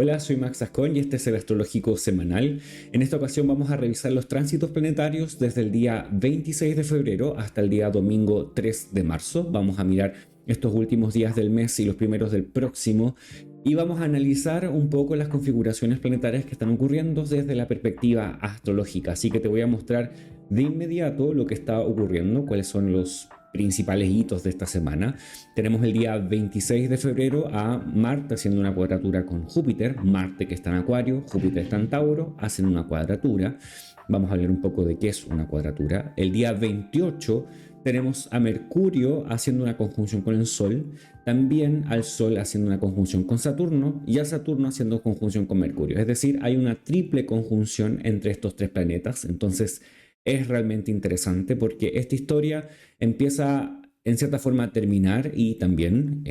Hola, soy Max Ascon y este es el Astrológico Semanal. En esta ocasión vamos a revisar los tránsitos planetarios desde el día 26 de febrero hasta el día domingo 3 de marzo. Vamos a mirar estos últimos días del mes y los primeros del próximo y vamos a analizar un poco las configuraciones planetarias que están ocurriendo desde la perspectiva astrológica. Así que te voy a mostrar de inmediato lo que está ocurriendo, cuáles son los principales hitos de esta semana. Tenemos el día 26 de febrero a Marte haciendo una cuadratura con Júpiter. Marte que está en Acuario, Júpiter está en Tauro, hacen una cuadratura. Vamos a hablar un poco de qué es una cuadratura. El día 28 tenemos a Mercurio haciendo una conjunción con el Sol, también al Sol haciendo una conjunción con Saturno y a Saturno haciendo conjunción con Mercurio. Es decir, hay una triple conjunción entre estos tres planetas. Entonces es realmente interesante porque esta historia empieza en cierta forma a terminar y también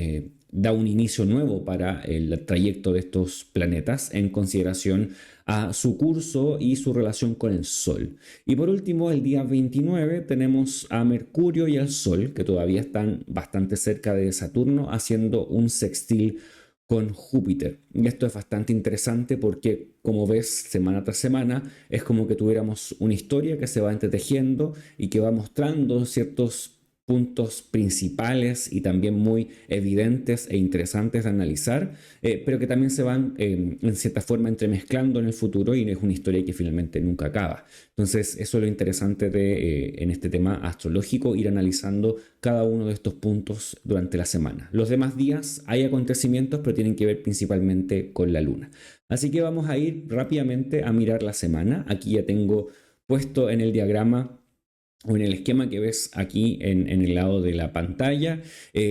da un inicio nuevo para el trayecto de estos planetas en consideración a su curso y su relación con el Sol. Y por último, el día 29 tenemos a Mercurio y al Sol, que todavía están bastante cerca de Saturno, haciendo un sextil con Júpiter. Y esto es bastante interesante porque, como ves, semana tras semana, es como que tuviéramos una historia que se va entretejiendo y que va mostrando ciertos puntos principales y también muy evidentes e interesantes de analizar, pero que también se van en cierta forma entremezclando en el futuro y es una historia que finalmente nunca acaba. Entonces, eso es lo interesante en este tema astrológico, ir analizando cada uno de estos puntos durante la semana. Los demás días hay acontecimientos, pero tienen que ver principalmente con la luna. Así que vamos a ir rápidamente a mirar la semana. Aquí ya tengo puesto en el diagrama o en el esquema que ves aquí en el lado de la pantalla,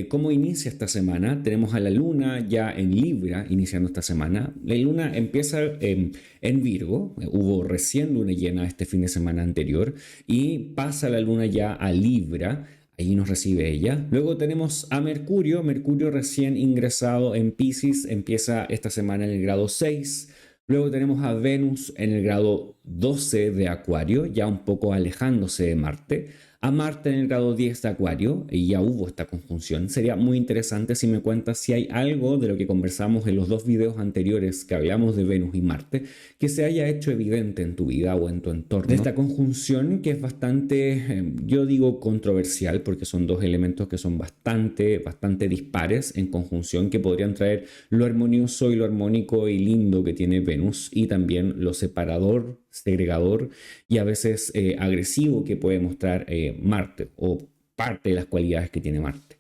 cómo inicia esta semana. Tenemos a la luna ya en Libra iniciando esta semana. La luna empieza en Virgo, hubo recién luna llena este fin de semana anterior y pasa la luna ya a Libra. Allí nos recibe ella. Luego tenemos a Mercurio. Mercurio recién ingresado en Piscis, empieza esta semana en el grado 6. Luego tenemos a Venus en el grado 12 de Acuario, ya un poco alejándose de Marte. A Marte en el grado 10 de Acuario, y ya hubo esta conjunción. Sería muy interesante si me cuentas si hay algo de lo que conversamos en los dos videos anteriores que hablamos de Venus y Marte, que se haya hecho evidente en tu vida o en tu entorno. De esta conjunción que es bastante, yo digo controversial, porque son dos elementos que son bastante dispares en conjunción, que podrían traer lo armonioso y lo armónico y lindo que tiene Venus y también lo separador, segregador y a veces agresivo que puede mostrar Marte o parte de las cualidades que tiene Marte.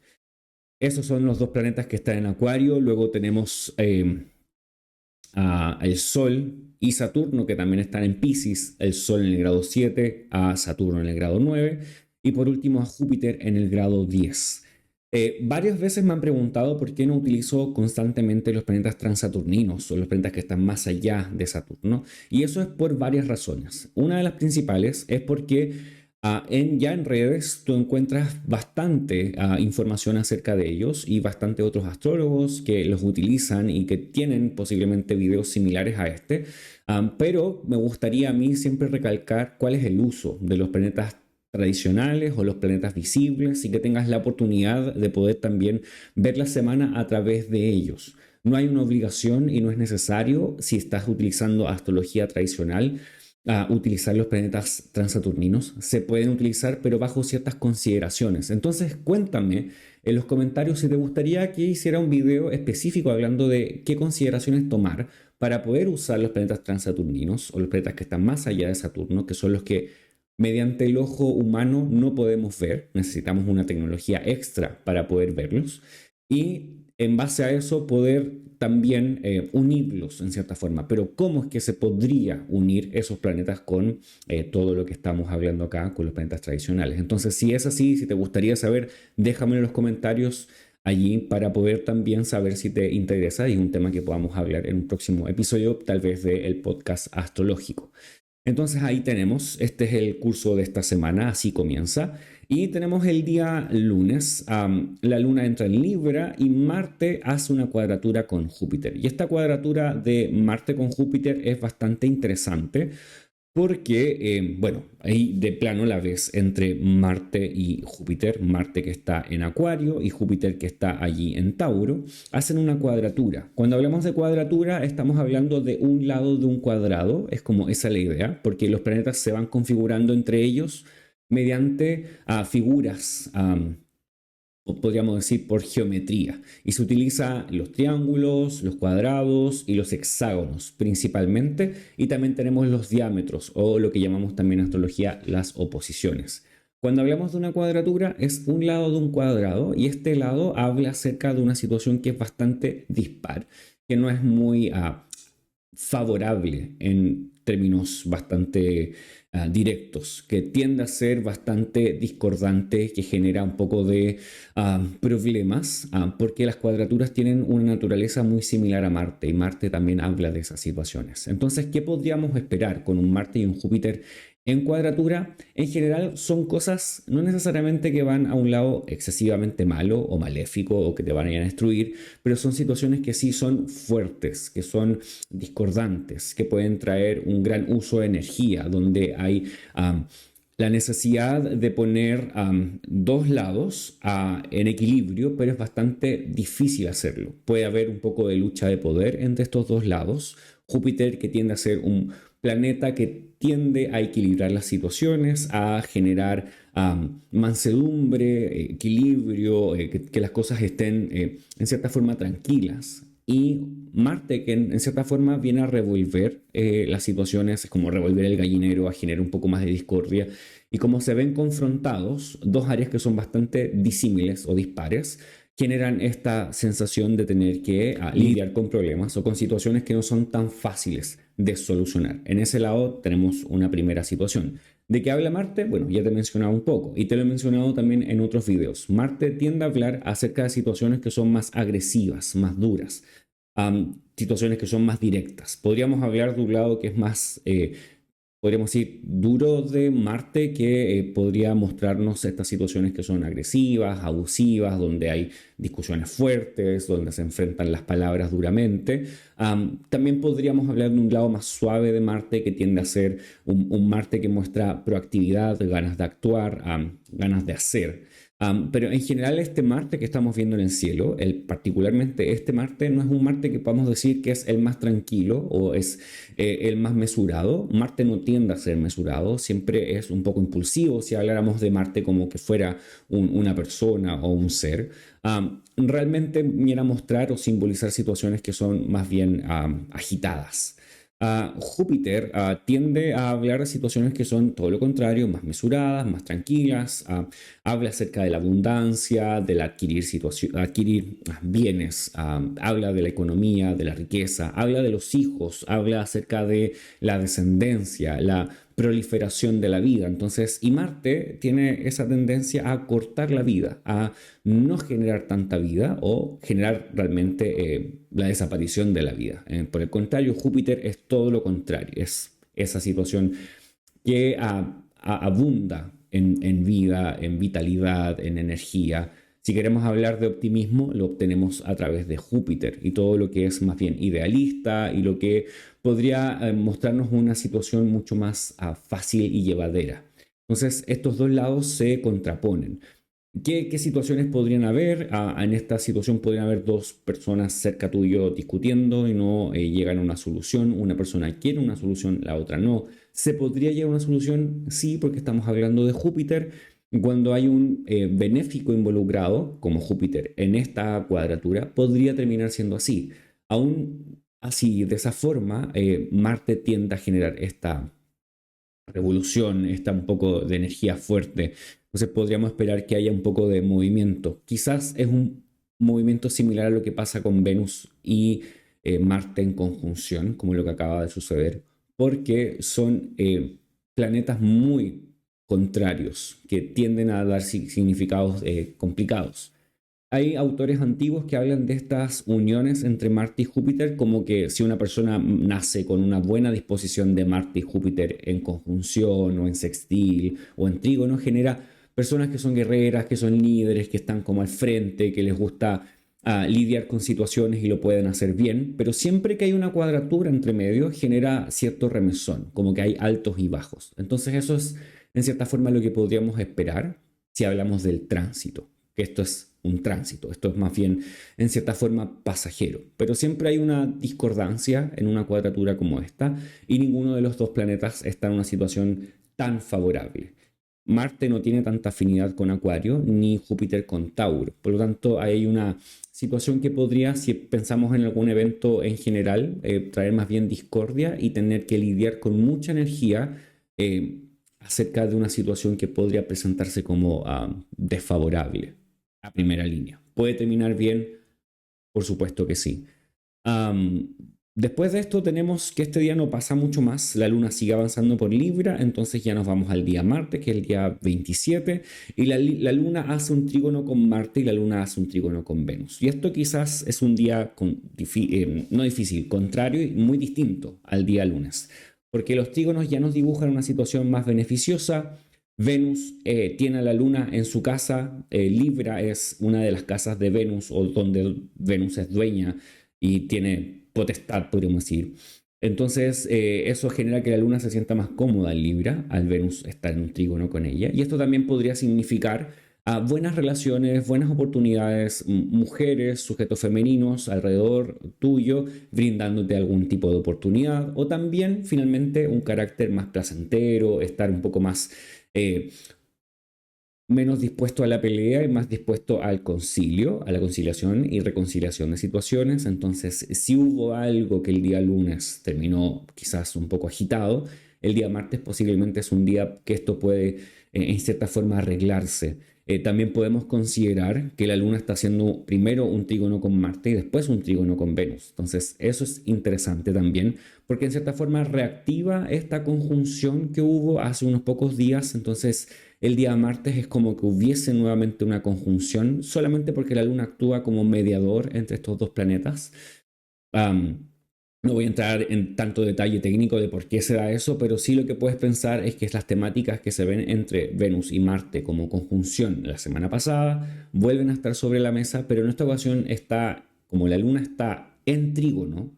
Esos son los dos planetas que están en Acuario. Luego tenemos al Sol y Saturno, que también están en Piscis, el Sol en el grado 7, a Saturno en el grado 9 y por último a Júpiter en el grado 10. Varias veces me han preguntado por qué no utilizo constantemente los planetas transaturninos o los planetas que están más allá de Saturno, y eso es por varias razones. Una de las principales es porque ya en redes tú encuentras bastante información acerca de ellos y bastante otros astrólogos que los utilizan y que tienen posiblemente videos similares a este, pero me gustaría a mí siempre recalcar cuál es el uso de los planetas tradicionales o los planetas visibles y que tengas la oportunidad de poder también ver la semana a través de ellos. No hay una obligación y no es necesario, si estás utilizando astrología tradicional, a utilizar los planetas transaturninos. Se pueden utilizar, pero bajo ciertas consideraciones. Entonces, cuéntame en los comentarios si te gustaría que hiciera un video específico hablando de qué consideraciones tomar para poder usar los planetas transaturninos o los planetas que están más allá de Saturno, que son los que mediante el ojo humano no podemos ver. Necesitamos una tecnología extra para poder verlos. Y en base a eso poder también unirlos en cierta forma. Pero ¿cómo es que se podría unir esos planetas con todo lo que estamos hablando acá, con los planetas tradicionales? Entonces, si es así, si te gustaría saber, déjamelo en los comentarios allí para poder también saber si te interesa y es un tema que podamos hablar en un próximo episodio, tal vez del podcast astrológico. Entonces ahí tenemos, este es el curso de esta semana, así comienza. Y tenemos el día lunes, la luna entra en Libra y Marte hace una cuadratura con Júpiter. Y esta cuadratura de Marte con Júpiter es bastante interesante porque, bueno, ahí de plano la ves entre Marte y Júpiter, Marte que está en Acuario y Júpiter que está allí en Tauro, hacen una cuadratura. Cuando hablamos de cuadratura estamos hablando de un lado de un cuadrado, es como esa la idea, porque los planetas se van configurando entre ellos mediante figuras, o podríamos decir por geometría, y se utiliza los triángulos, los cuadrados y los hexágonos principalmente, y también tenemos los diámetros o lo que llamamos también en astrología las oposiciones. Cuando hablamos de una cuadratura es un lado de un cuadrado y este lado habla acerca de una situación que es bastante dispar, que no es muy favorable en términos bastante directos, que tiende a ser bastante discordante, que genera un poco de problemas, porque las cuadraturas tienen una naturaleza muy similar a Marte y Marte también habla de esas situaciones. Entonces, ¿qué podríamos esperar con un Marte y un Júpiter en cuadratura? En general son cosas no necesariamente que van a un lado excesivamente malo o maléfico o que te van a ir a destruir, pero son situaciones que sí son fuertes, que son discordantes, que pueden traer un gran uso de energía, donde hay la necesidad de poner dos lados en equilibrio, pero es bastante difícil hacerlo. Puede haber un poco de lucha de poder entre estos dos lados. Júpiter, que tiende a ser un planeta que tiende a equilibrar las situaciones, a generar mansedumbre, equilibrio, que las cosas estén en cierta forma tranquilas. Y Marte, que en cierta forma viene a revolver las situaciones, es como revolver el gallinero, a generar un poco más de discordia. Y como se ven confrontados, dos áreas que son bastante disímiles o dispares, generan esta sensación de tener que lidiar con problemas o con situaciones que no son tan fáciles de solucionar. En ese lado tenemos una primera situación. ¿De qué habla Marte? Bueno, ya te he mencionado un poco y te lo he mencionado también en otros videos. Marte tiende a hablar acerca de situaciones que son más agresivas, más duras, situaciones que son más directas. Podríamos hablar de un lado que es más podríamos decir, duro de Marte, que podría mostrarnos estas situaciones que son agresivas, abusivas, donde hay discusiones fuertes, donde se enfrentan las palabras duramente. También podríamos hablar de un lado más suave de Marte, que tiende a ser un Marte que muestra proactividad, ganas de actuar, ganas de hacer. Pero en general este Marte que estamos viendo en el cielo, particularmente este Marte, no es un Marte que podamos decir que es el más tranquilo o es el más mesurado. Marte no tiende a ser mesurado, siempre es un poco impulsivo si habláramos de Marte como que fuera una persona o un ser. Realmente viene a mostrar o simbolizar situaciones que son más bien agitadas. Júpiter tiende a hablar de situaciones que son todo lo contrario, más mesuradas, más tranquilas. Habla acerca de la abundancia, del adquirir bienes, habla de la economía, de la riqueza, habla de los hijos, habla acerca de la descendencia, la proliferación de la vida. Entonces, y Marte tiene esa tendencia a cortar la vida, a no generar tanta vida o generar realmente la desaparición de la vida. Por el contrario, Júpiter es todo lo contrario, es esa situación que abunda en vida, en vitalidad, en energía. Si queremos hablar de optimismo, lo obtenemos a través de Júpiter y todo lo que es más bien idealista y lo que podría mostrarnos una situación mucho más fácil y llevadera. Entonces, estos dos lados se contraponen. ¿Qué situaciones podrían haber? En esta situación podrían haber dos personas cerca tuyo discutiendo y no llegan a una solución. Una persona quiere una solución, la otra no. ¿Se podría llegar a una solución? Sí, porque estamos hablando de Júpiter. Cuando hay un benéfico involucrado, como Júpiter, en esta cuadratura, podría terminar siendo así. Aún así, de esa forma, Marte tiende a generar esta revolución, esta un poco de energía fuerte. Entonces podríamos esperar que haya un poco de movimiento. Quizás es un movimiento similar a lo que pasa con Venus y Marte en conjunción, como lo que acaba de suceder, porque son planetas muy contrarios que tienden a dar significados complicados. Hay autores antiguos que hablan de estas uniones entre Marte y Júpiter como que si una persona nace con una buena disposición de Marte y Júpiter en conjunción o en sextil o en trígono, genera personas que son guerreras, que son líderes, que están como al frente, que les gusta lidiar con situaciones y lo pueden hacer bien, pero siempre que hay una cuadratura entre medio genera cierto remesón, como que hay altos y bajos. Entonces eso es en cierta forma lo que podríamos esperar si hablamos del tránsito, que esto es un tránsito, esto es más bien en cierta forma pasajero, pero siempre hay una discordancia en una cuadratura como esta y ninguno de los dos planetas está en una situación tan favorable. Marte no tiene tanta afinidad con Acuario ni Júpiter con Tauro, por lo tanto hay una situación que podría, si pensamos en algún evento en general, traer más bien discordia y tener que lidiar con mucha energía acerca de una situación que podría presentarse como desfavorable a primera línea. ¿Puede terminar bien? Por supuesto que sí. Um, Después de esto tenemos que este día no pasa mucho más, la luna sigue avanzando por Libra, entonces ya nos vamos al día Marte, que es el día 27, y la luna hace un trígono con Marte y la luna hace un trígono con Venus. Y esto quizás es un día no difícil, contrario y muy distinto al día lunes, porque los trígonos ya nos dibujan una situación más beneficiosa. Venus tiene a la luna en su casa, Libra es una de las casas de Venus o donde Venus es dueña y tiene potestad, podríamos decir. Entonces, eso genera que la luna se sienta más cómoda en Libra, al Venus estar en un trígono con ella. Y esto también podría significar buenas relaciones, buenas oportunidades, mujeres, sujetos femeninos alrededor tuyo, brindándote algún tipo de oportunidad. O también, finalmente, un carácter más placentero, estar un poco más menos dispuesto a la pelea y más dispuesto al concilio, a la conciliación y reconciliación de situaciones. Entonces, si hubo algo que el día lunes terminó quizás un poco agitado, el día martes posiblemente es un día que esto puede en cierta forma arreglarse. También podemos considerar que la luna está haciendo primero un trígono con Marte y después un trígono con Venus. Entonces, eso es interesante también, porque en cierta forma reactiva esta conjunción que hubo hace unos pocos días. Entonces, el día martes es como que hubiese nuevamente una conjunción, solamente porque la luna actúa como mediador entre estos dos planetas. Um, no voy a entrar en tanto detalle técnico de por qué se da eso, pero sí lo que puedes pensar es que las temáticas que se ven entre Venus y Marte como conjunción la semana pasada vuelven a estar sobre la mesa, pero en esta ocasión está, como la luna está en trígono,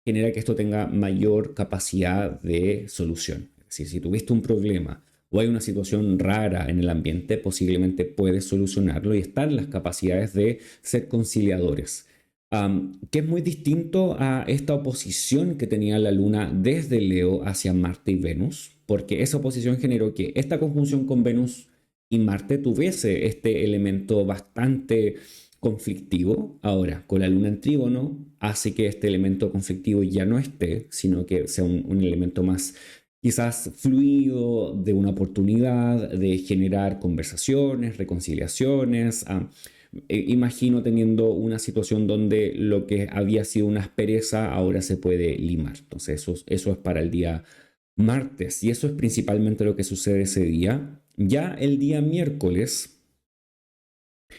genera que esto tenga mayor capacidad de solución. Es decir, si tuviste un problema o hay una situación rara en el ambiente, posiblemente puedes solucionarlo y están las capacidades de ser conciliadores. Que es muy distinto a esta oposición que tenía la Luna desde Leo hacia Marte y Venus, porque esa oposición generó que esta conjunción con Venus y Marte tuviese este elemento bastante conflictivo. Ahora, con la Luna en trígono, hace que este elemento conflictivo ya no esté, sino que sea un elemento más quizás fluido, de una oportunidad de generar conversaciones, reconciliaciones. Imagino teniendo una situación donde lo que había sido una aspereza ahora se puede limar. Entonces eso es para el día martes y eso es principalmente lo que sucede ese día. Ya el día miércoles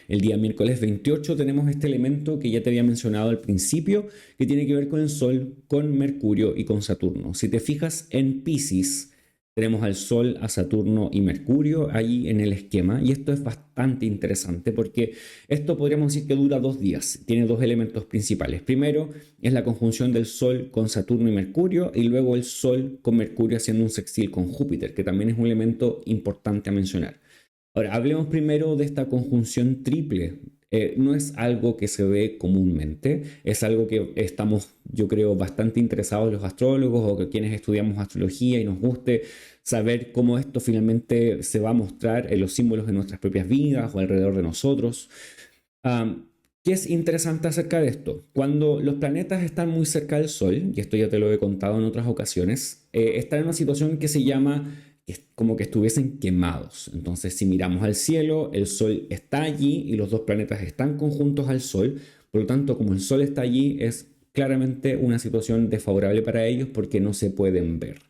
28 tenemos este elemento que ya te había mencionado al principio, que tiene que ver con el Sol, con Mercurio y con Saturno. Si te fijas en Piscis, tenemos al Sol, a Saturno y Mercurio ahí en el esquema, y esto es bastante interesante porque esto podríamos decir que dura 2 días, tiene dos elementos principales. Primero es la conjunción del Sol con Saturno y Mercurio, y luego el Sol con Mercurio haciendo un sextil con Júpiter, que también es un elemento importante a mencionar. Ahora, hablemos primero de esta conjunción triple. No es algo que se ve comúnmente, es algo que estamos, yo creo, bastante interesados los astrólogos o que quienes estudiamos astrología y nos guste saber cómo esto finalmente se va a mostrar en los símbolos de nuestras propias vidas o alrededor de nosotros. ¿Qué es interesante acerca de esto? Cuando los planetas están muy cerca del Sol, y esto ya te lo he contado en otras ocasiones, están en una situación que se llama como que estuviesen quemados. Entonces, si miramos al cielo, el Sol está allí y los dos planetas están conjuntos al Sol. Por lo tanto, como el Sol está allí, es claramente una situación desfavorable para ellos porque no se pueden ver.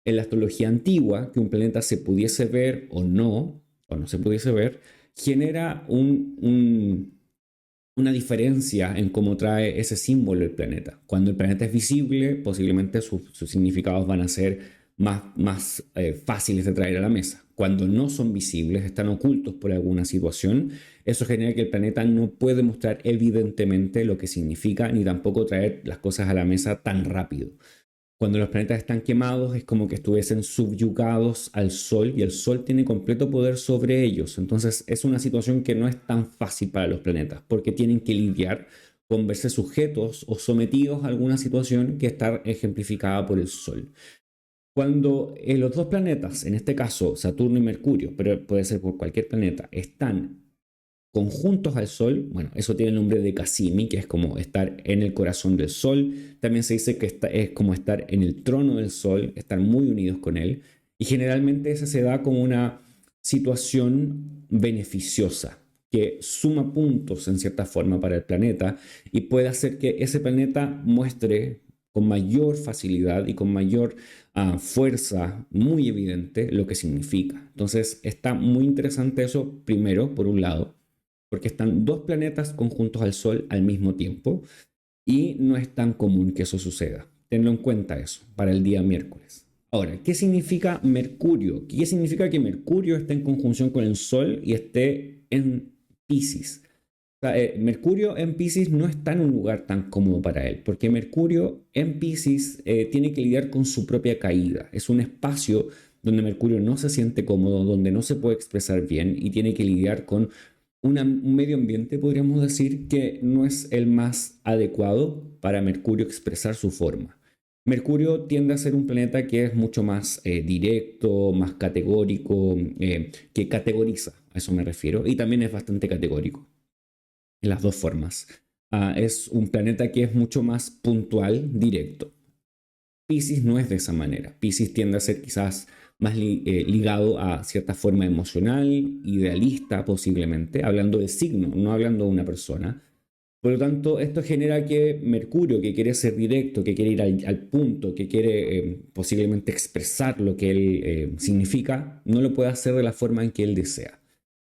En la astrología antigua, que un planeta se pudiese ver o no se pudiese ver, genera una diferencia en cómo trae ese símbolo el planeta. Cuando el planeta es visible, posiblemente sus significados van a ser más fáciles de traer a la mesa. cuando no son visibles, están ocultos por alguna situación, eso genera que el planeta no puede mostrar evidentemente lo que significa, ni tampoco traer las cosas a la mesa tan rápido. Cuando los planetas están quemados es como que estuviesen subyugados al Sol y el Sol tiene completo poder sobre ellos. Entonces es una situación que no es tan fácil para los planetas porque tienen que lidiar con verse sujetos o sometidos a alguna situación que está ejemplificada por el Sol. Cuando los dos planetas, en este caso Saturno y Mercurio, pero puede ser por cualquier planeta, están conjuntos al Sol, bueno, eso tiene el nombre de Casimi, que es como estar en el corazón del Sol. También se dice que es como estar en el trono del Sol, estar muy unidos con él. Y generalmente esa se da como una situación beneficiosa, que suma puntos en cierta forma para el planeta y puede hacer que ese planeta muestre con mayor facilidad y con mayor fuerza muy evidente lo que significa. Entonces está muy interesante eso, primero, por un lado, porque están dos planetas conjuntos al Sol al mismo tiempo y no es tan común que eso suceda. Tenlo en cuenta eso para el día miércoles. Ahora, ¿qué significa Mercurio? ¿Qué significa que Mercurio esté en conjunción con el Sol y esté en Piscis? O sea, Mercurio en Piscis no está en un lugar tan cómodo para él, porque Mercurio en Piscis tiene que lidiar con su propia caída. Es un espacio donde Mercurio no se siente cómodo, donde no se puede expresar bien y tiene que lidiar con un medio ambiente, podríamos decir, que no es el más adecuado para Mercurio expresar su forma. Mercurio tiende a ser un planeta que es mucho más directo, más categórico, que categoriza, a eso me refiero, y también es bastante categórico en las dos formas. Es un planeta que es mucho más puntual, directo. Piscis no es de esa manera. Piscis tiende a ser quizás más ligado a cierta forma emocional, idealista posiblemente, hablando de signo, no hablando de una persona. Por lo tanto, esto genera que Mercurio, que quiere ser directo, que quiere ir al punto, que quiere posiblemente expresar lo que él significa, no lo puede hacer de la forma en que él desea.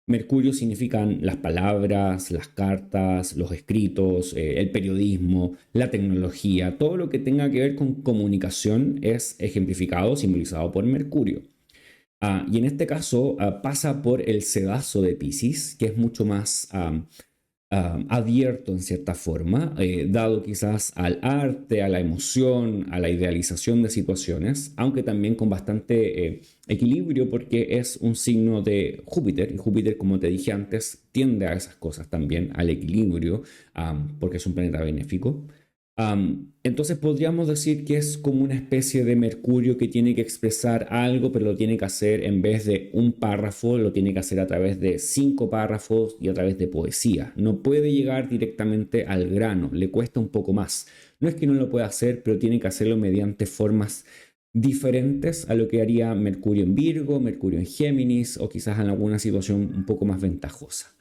Mercurio significan las palabras, las cartas, los escritos, el periodismo, la tecnología, todo lo que tenga que ver con comunicación es ejemplificado, simbolizado por Mercurio. Y en este caso pasa por el sedazo de Piscis, que es mucho más abierto en cierta forma, dado quizás al arte, a la emoción, a la idealización de situaciones, aunque también con bastante equilibrio porque es un signo de Júpiter y Júpiter, como te dije antes, tiende a esas cosas también, al equilibrio, porque es un planeta benéfico. Entonces podríamos decir que es como una especie de Mercurio que tiene que expresar algo, pero lo tiene que hacer en vez de un párrafo, lo tiene que hacer a través de 5 párrafos y a través de poesía. No puede llegar directamente al grano, le cuesta un poco más. No es que no lo pueda hacer, pero tiene que hacerlo mediante formas diferentes a lo que haría Mercurio en Virgo, Mercurio en Géminis o quizás en alguna situación un poco más ventajosa.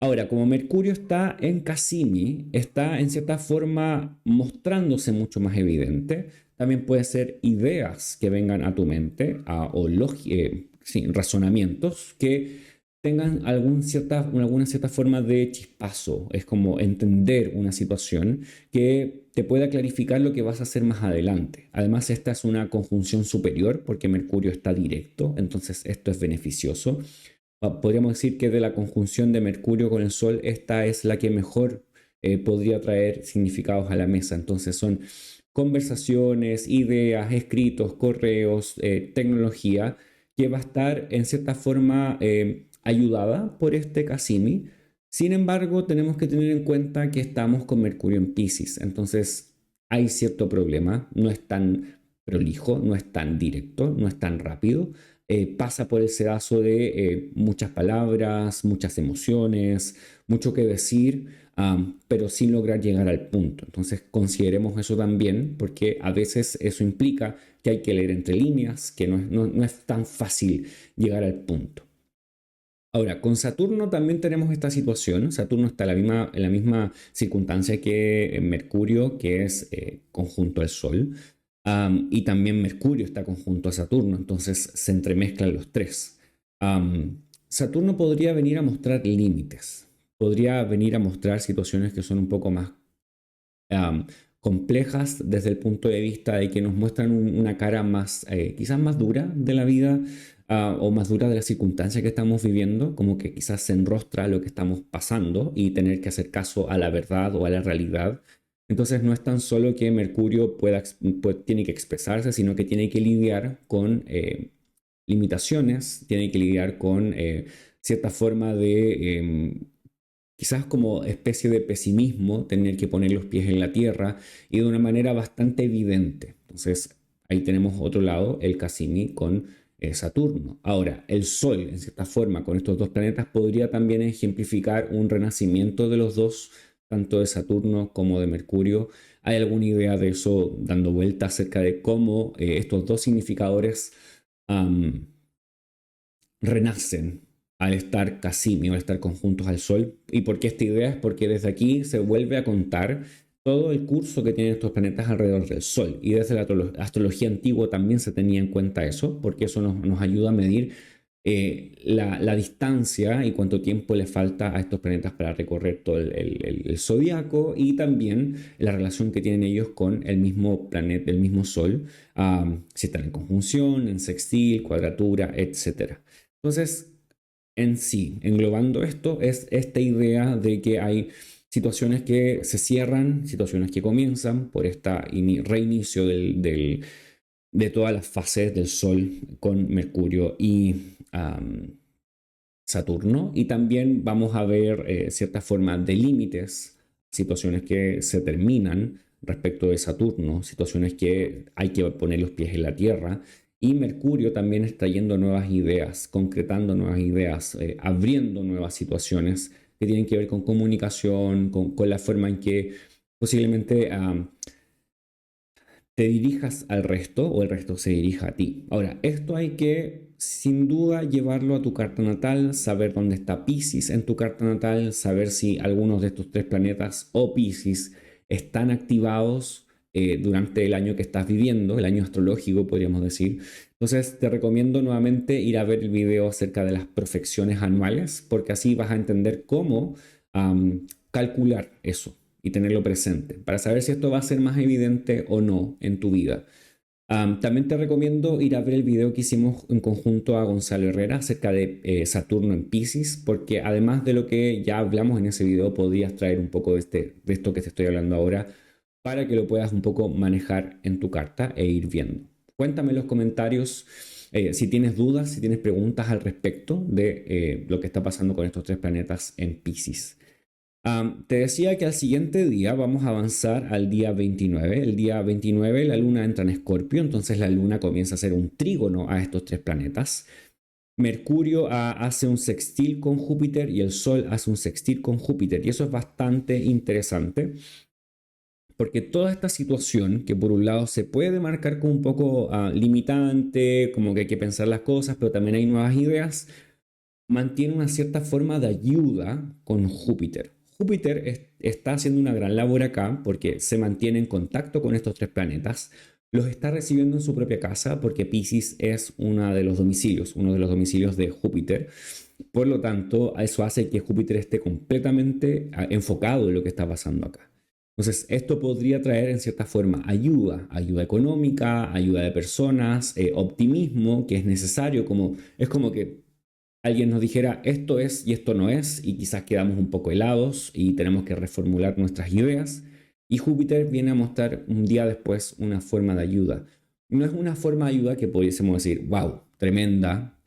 Ahora, como Mercurio está en Casimi, está en cierta forma mostrándose mucho más evidente. También puede ser ideas que vengan a tu mente o sí, razonamientos que tengan alguna cierta forma de chispazo. Es como entender una situación que te pueda clarificar lo que vas a hacer más adelante. Además, esta es una conjunción superior porque Mercurio está directo, entonces esto es beneficioso. Podríamos decir que de la conjunción de Mercurio con el Sol, esta es la que mejor podría traer significados a la mesa. Entonces son conversaciones, ideas, escritos, correos, tecnología, que va a estar en cierta forma ayudada por este Casimi. Sin embargo, tenemos que tener en cuenta que estamos con Mercurio en Piscis. Entonces hay cierto problema, no es tan prolijo, no es tan directo, no es tan rápido. Pasa por el sedazo de muchas palabras, muchas emociones, mucho que decir, pero sin lograr llegar al punto. Entonces consideremos eso también, porque a veces eso implica que hay que leer entre líneas, que no es tan fácil llegar al punto. Ahora, con Saturno también tenemos esta situación. Saturno está en la misma circunstancia que Mercurio, que es conjunto al Sol. Y también Mercurio está conjunto a Saturno, entonces se entremezclan los tres. Saturno podría venir a mostrar límites, podría venir a mostrar situaciones que son un poco más um, complejas desde el punto de vista de que nos muestran una cara más, quizás más dura de la vida, o más dura de las circunstancias que estamos viviendo, como que quizás se enrostra lo que estamos pasando y tener que hacer caso a la verdad o a la realidad. Entonces no es tan solo que Mercurio tiene que expresarse, sino que tiene que lidiar con limitaciones, tiene que lidiar con cierta forma de quizás como especie de pesimismo, tener que poner los pies en la tierra y de una manera bastante evidente. Entonces ahí tenemos otro lado, el Cassini con Saturno. Ahora, el Sol, en cierta forma, con estos dos planetas, podría también ejemplificar un renacimiento de los dos, tanto de Saturno como de Mercurio. ¿Hay alguna idea de eso dando vuelta acerca de cómo estos dos significadores um, renacen al estar Cassini o al estar conjuntos al Sol? ¿Y por qué esta idea? Es porque desde aquí se vuelve a contar todo el curso que tienen estos planetas alrededor del Sol. Y desde la astrología antigua también se tenía en cuenta eso, porque eso nos ayuda a medir la distancia y cuánto tiempo le falta a estos planetas para recorrer todo el zodiaco, y también la relación que tienen ellos con el mismo planeta, el mismo Sol, si están en conjunción, en sextil, cuadratura, etcétera. Entonces, en sí, englobando esto, es esta idea de que hay situaciones que se cierran, situaciones que comienzan por este reinicio de todas las fases del Sol con Mercurio y Saturno. Y también vamos a ver cierta forma de límites, situaciones que se terminan respecto de Saturno, situaciones que hay que poner los pies en la tierra. Y Mercurio también está trayendo nuevas ideas, concretando nuevas ideas, abriendo nuevas situaciones que tienen que ver con comunicación, con la forma en que posiblemente te dirijas al resto o el resto se dirija a ti. Ahora, esto hay que sin duda llevarlo a tu carta natal, saber dónde está Piscis en tu carta natal, saber si algunos de estos tres planetas o Piscis están activados durante el año que estás viviendo, el año astrológico podríamos decir. Entonces te recomiendo nuevamente ir a ver el video acerca de las profecciones anuales, porque así vas a entender cómo calcular eso y tenerlo presente para saber si esto va a ser más evidente o no en tu vida. También te recomiendo ir a ver el video que hicimos en conjunto a Gonzalo Herrera acerca de Saturno en Piscis, porque además de lo que ya hablamos en ese video, podrías traer un poco de esto que te estoy hablando ahora para que lo puedas un poco manejar en tu carta e ir viendo. Cuéntame en los comentarios si tienes dudas, si tienes preguntas al respecto de lo que está pasando con estos tres planetas en Piscis. Te decía que al siguiente día vamos a avanzar al día 29. El día 29 la luna entra en Escorpio, entonces la luna comienza a hacer un trígono a estos tres planetas. Mercurio hace un sextil con Júpiter y el Sol hace un sextil con Júpiter. Y eso es bastante interesante porque toda esta situación, que por un lado se puede marcar como un poco limitante, como que hay que pensar las cosas, pero también hay nuevas ideas, mantiene una cierta forma de ayuda con Júpiter. Júpiter está haciendo una gran labor acá porque se mantiene en contacto con estos tres planetas, los está recibiendo en su propia casa porque Piscis es uno de los domicilios de Júpiter. Por lo tanto, eso hace que Júpiter esté completamente enfocado en lo que está pasando acá. Entonces, esto podría traer en cierta forma ayuda económica, ayuda de personas, optimismo que es necesario, es como que alguien nos dijera esto es y esto no es, y quizás quedamos un poco helados y tenemos que reformular nuestras ideas. Y Júpiter viene a mostrar un día después una forma de ayuda. No es una forma de ayuda que pudiésemos decir, wow, tremenda,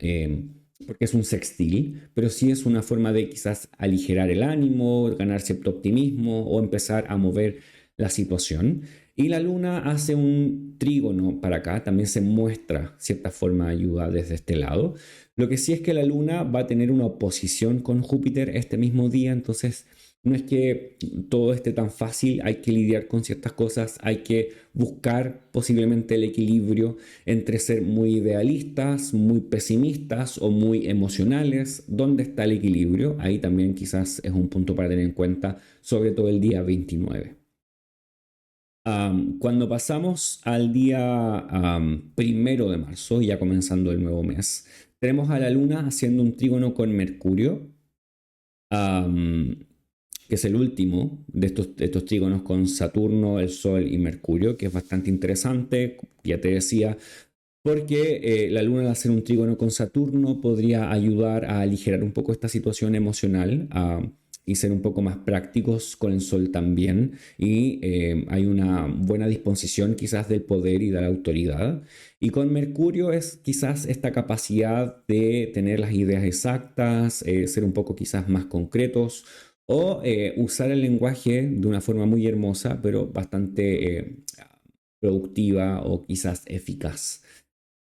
porque es un sextil, pero sí es una forma de quizás aligerar el ánimo, ganar cierto optimismo o empezar a mover la situación. Y la luna hace un trígono para acá, también se muestra cierta forma de ayuda desde este lado. Lo que sí es que la luna va a tener una oposición con Júpiter este mismo día, entonces no es que todo esté tan fácil, hay que lidiar con ciertas cosas, hay que buscar posiblemente el equilibrio entre ser muy idealistas, muy pesimistas o muy emocionales. ¿Dónde está el equilibrio? Ahí también quizás es un punto para tener en cuenta, sobre todo el día 29. Cuando pasamos al día 1 de marzo, ya comenzando el nuevo mes, tenemos a la luna haciendo un trígono con Mercurio, que es el último de estos trígonos con Saturno, el Sol y Mercurio, que es bastante interesante. Ya te decía, porque la luna al hacer un trígono con Saturno podría ayudar a aligerar un poco esta situación emocional y ser un poco más prácticos con el sol también. Y hay una buena disposición quizás del poder y de la autoridad. Y con Mercurio es quizás esta capacidad de tener las ideas exactas, ser un poco quizás más concretos o usar el lenguaje de una forma muy hermosa, pero bastante productiva o quizás eficaz.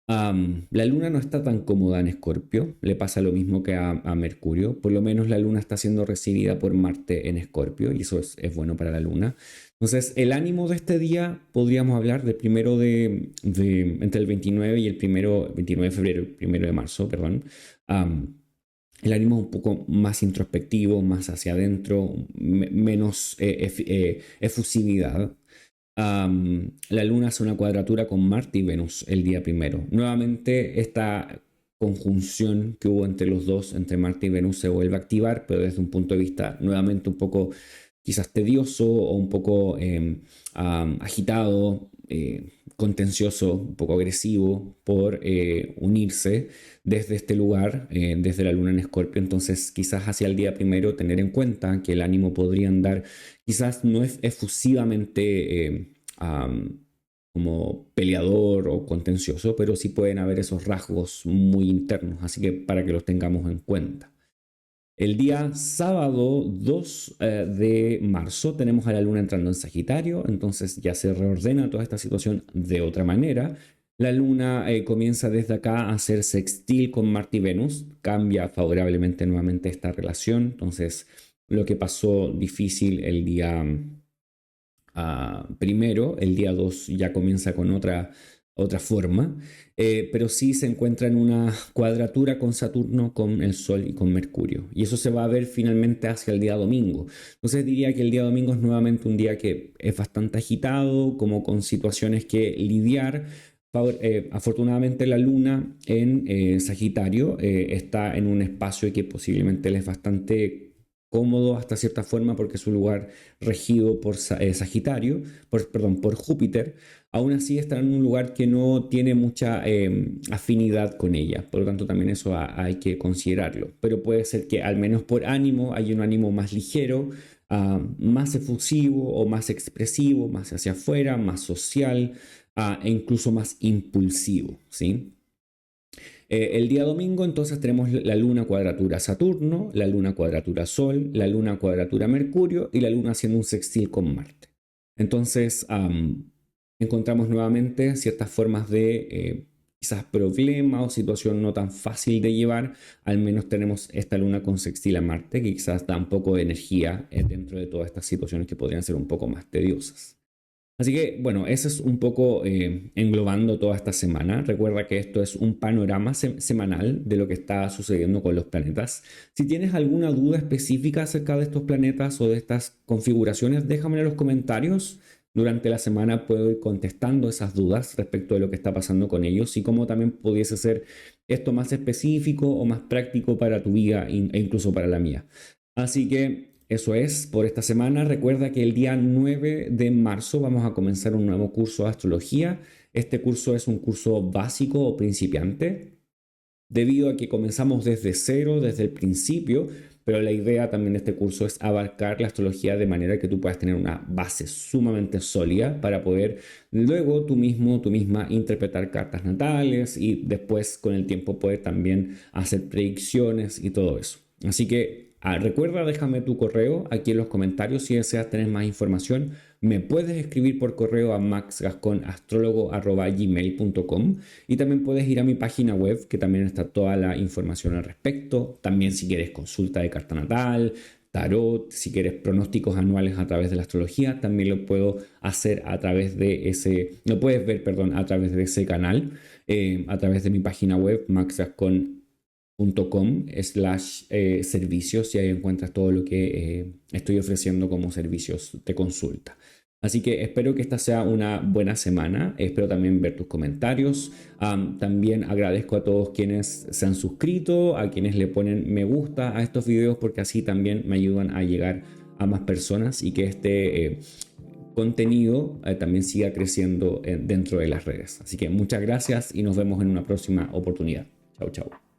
La luna no está tan cómoda en Escorpio, le pasa lo mismo que a Mercurio, por lo menos la luna está siendo recibida por Marte en Escorpio y eso es bueno para la luna. Entonces, el ánimo de este día podríamos hablar de primero entre el 29 y el 29 de febrero, el 1 de marzo, perdón. El ánimo es un poco más introspectivo, más hacia adentro, menos efusividad. La luna hace una cuadratura con Marte y Venus el día primero. Nuevamente esta conjunción que hubo entre los dos, entre Marte y Venus, se vuelve a activar, pero desde un punto de vista nuevamente un poco quizás tedioso o un poco agitado, contencioso, un poco agresivo por unirse desde este lugar, desde la luna en Escorpio. Entonces quizás hacia el día primero tener en cuenta que el ánimo podría andar quizás no es efusivamente como peleador o contencioso, pero sí pueden haber esos rasgos muy internos, así que para que los tengamos en cuenta. El día sábado 2 de marzo tenemos a la luna entrando en Sagitario, entonces ya se reordena toda esta situación de otra manera. La luna comienza desde acá a hacer sextil con Marte y Venus, cambia favorablemente nuevamente esta relación, entonces lo que pasó difícil el día primero, el día 2 ya comienza con otra forma, pero sí se encuentra en una cuadratura con Saturno, con el Sol y con Mercurio. Y eso se va a ver finalmente hacia el día domingo. Entonces diría que el día domingo es nuevamente un día que es bastante agitado, como con situaciones que lidiar. Afortunadamente la luna en Sagitario está en un espacio que posiblemente le es bastante cómodo hasta cierta forma porque es un lugar regido por Sagitario, perdón, por Júpiter. Aún así está en un lugar que no tiene mucha afinidad con ella, por lo tanto también eso hay que considerarlo. Pero puede ser que al menos por ánimo hay un ánimo más ligero, más efusivo o más expresivo, más hacia afuera, más social e incluso más impulsivo, ¿sí? El día domingo entonces tenemos la luna cuadratura Saturno, la luna cuadratura Sol, la luna cuadratura Mercurio y la luna haciendo un sextil con Marte. Entonces encontramos nuevamente ciertas formas de quizás problema o situación no tan fácil de llevar. Al menos tenemos esta luna con sextil a Marte que quizás da un poco de energía dentro de todas estas situaciones que podrían ser un poco más tediosas. Así que, bueno, eso es un poco englobando toda esta semana. Recuerda que esto es un panorama semanal de lo que está sucediendo con los planetas. Si tienes alguna duda específica acerca de estos planetas o de estas configuraciones, déjamelo en los comentarios. Durante la semana puedo ir contestando esas dudas respecto de lo que está pasando con ellos y cómo también pudiese ser esto más específico o más práctico para tu vida e incluso para la mía. Así que eso es por esta semana. Recuerda que el día 9 de marzo vamos a comenzar un nuevo curso de astrología. Este curso es un curso básico o principiante, debido a que comenzamos desde cero, desde el principio, pero la idea también de este curso es abarcar la astrología de manera que tú puedas tener una base sumamente sólida para poder luego tú mismo, tú misma interpretar cartas natales y después con el tiempo poder también hacer predicciones y todo eso. Así que recuerda, déjame tu correo aquí en los comentarios si deseas tener más información. Me puedes escribir por correo a maxgasconastrólogo@gmail.com y también puedes ir a mi página web que también está toda la información al respecto. También si quieres consulta de carta natal, tarot, si quieres pronósticos anuales a través de la astrología, también lo puedo hacer a través de lo puedes ver, perdón, a través de ese canal, a través de mi página web maxgascon.com/servicios y ahí encuentras todo lo que estoy ofreciendo como servicios de consulta. Así que espero que esta sea una buena semana, espero también ver tus comentarios. También agradezco a todos quienes se han suscrito, a quienes le ponen me gusta a estos videos porque así también me ayudan a llegar a más personas y que este contenido también siga creciendo dentro de las redes. Así que muchas gracias y nos vemos en una próxima oportunidad. Chau, chau.